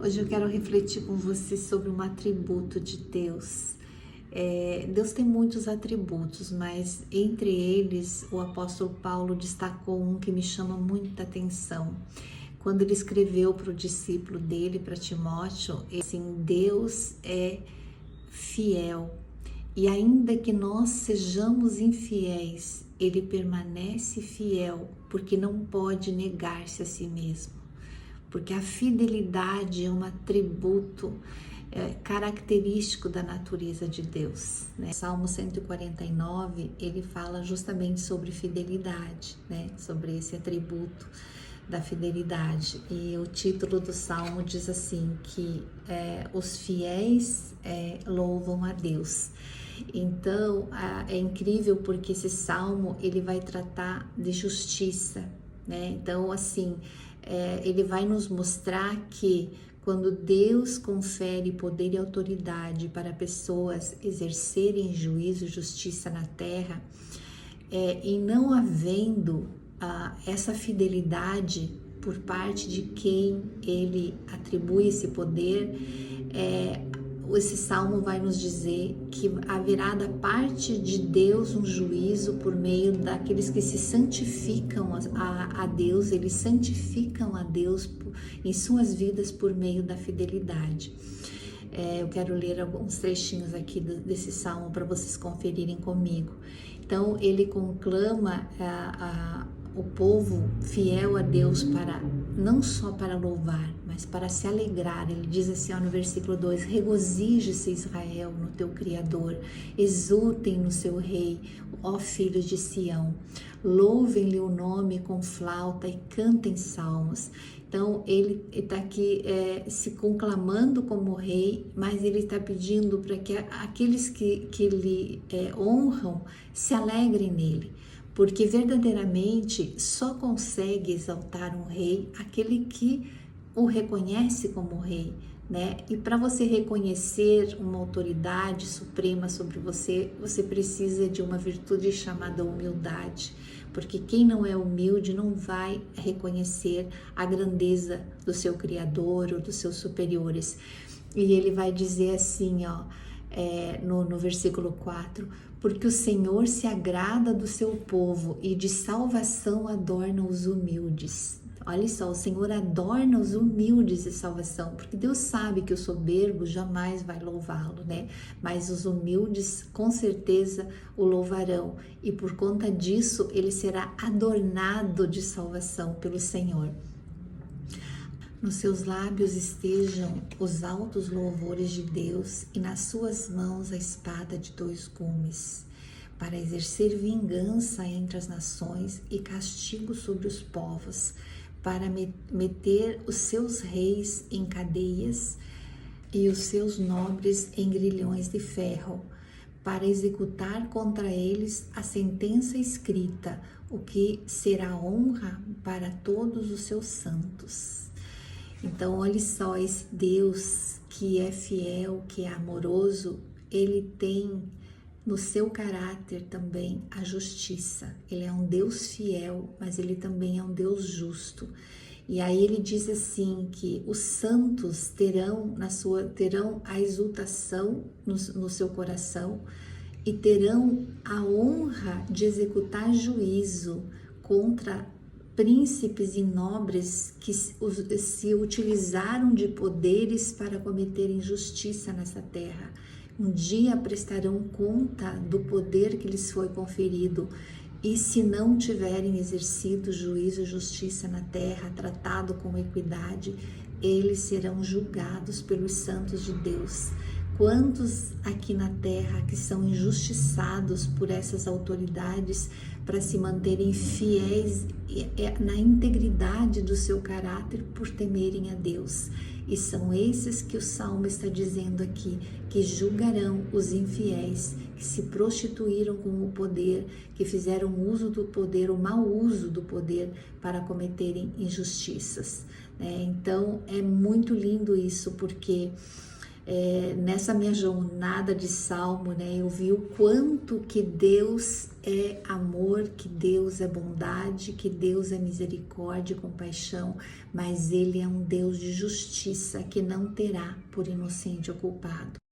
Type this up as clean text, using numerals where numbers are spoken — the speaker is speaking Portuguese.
Hoje eu quero refletir com você sobre um atributo de Deus. Deus tem muitos atributos, mas entre eles o apóstolo Paulo destacou um que me chama muita atenção. Quando ele escreveu para o discípulo dele, para Timóteo, assim, Deus é fiel. E ainda que nós sejamos infiéis, ele permanece fiel, porque não pode negar-se a si mesmo. Porque a fidelidade é um atributo característico da natureza de Deus, né? Salmo 149, ele fala justamente sobre fidelidade, né? Sobre esse atributo da fidelidade. E o título do Salmo diz assim, que os fiéis louvam a Deus. Então, é incrível porque esse Salmo, ele vai tratar de justiça, né? Então, assim, ele vai nos mostrar que quando Deus confere poder e autoridade para pessoas exercerem juízo e justiça na terra, e não havendo essa fidelidade por parte de quem ele atribui esse poder, esse salmo vai nos dizer que haverá da parte de Deus um juízo por meio daqueles que se santificam a Deus, eles santificam a Deus em suas vidas por meio da fidelidade. Eu quero ler alguns trechinhos aqui desse salmo para vocês conferirem comigo. Então, ele conclama o povo fiel a Deus para não só para louvar, mas para se alegrar. Ele diz assim no versículo 2: regozije-se Israel no teu Criador, exultem no seu Rei, ó filhos de Sião, louvem-lhe o nome com flauta e cantem salmos. Então ele está aqui se conclamando como rei, mas ele está pedindo para que aqueles que ele honram se alegrem nele. Porque verdadeiramente só consegue exaltar um rei aquele que o reconhece como rei, né? E para você reconhecer uma autoridade suprema sobre você, você precisa de uma virtude chamada humildade. Porque quem não é humilde não vai reconhecer a grandeza do seu Criador ou dos seus superiores. E ele vai dizer assim, no versículo 4, porque o Senhor se agrada do seu povo e de salvação adorna os humildes. Olha só, o Senhor adorna os humildes de salvação, porque Deus sabe que o soberbo jamais vai louvá-lo, né? Mas os humildes com certeza o louvarão, e por conta disso ele será adornado de salvação pelo Senhor. Nos seus lábios estejam os altos louvores de Deus e nas suas mãos a espada de dois gumes, para exercer vingança entre as nações e castigo sobre os povos, para meter os seus reis em cadeias e os seus nobres em grilhões de ferro, para executar contra eles a sentença escrita, o que será honra para todos os seus santos. Então, olhe só, esse Deus que é fiel, que é amoroso, ele tem no seu caráter também a justiça. Ele é um Deus fiel, mas ele também é um Deus justo. E aí ele diz assim que os santos terão a exultação no seu coração e terão a honra de executar juízo contra príncipes e nobres que se utilizaram de poderes para cometerem justiça nessa terra. Um dia prestarão conta do poder que lhes foi conferido, e se não tiverem exercido juízo e justiça na terra, tratado com equidade, eles serão julgados pelos santos de Deus. Quantos aqui na terra que são injustiçados por essas autoridades para se manterem fiéis na integridade do seu caráter por temerem a Deus? E são esses que o Salmo está dizendo aqui, que julgarão os infiéis, que se prostituíram com o poder, que fizeram uso do poder, o mau uso do poder para cometerem injustiças, né? Então é muito lindo isso, porque nessa minha jornada de salmo, né, eu vi o quanto que Deus é amor, que Deus é bondade, que Deus é misericórdia e compaixão, mas Ele é um Deus de justiça que não terá por inocente ou culpado.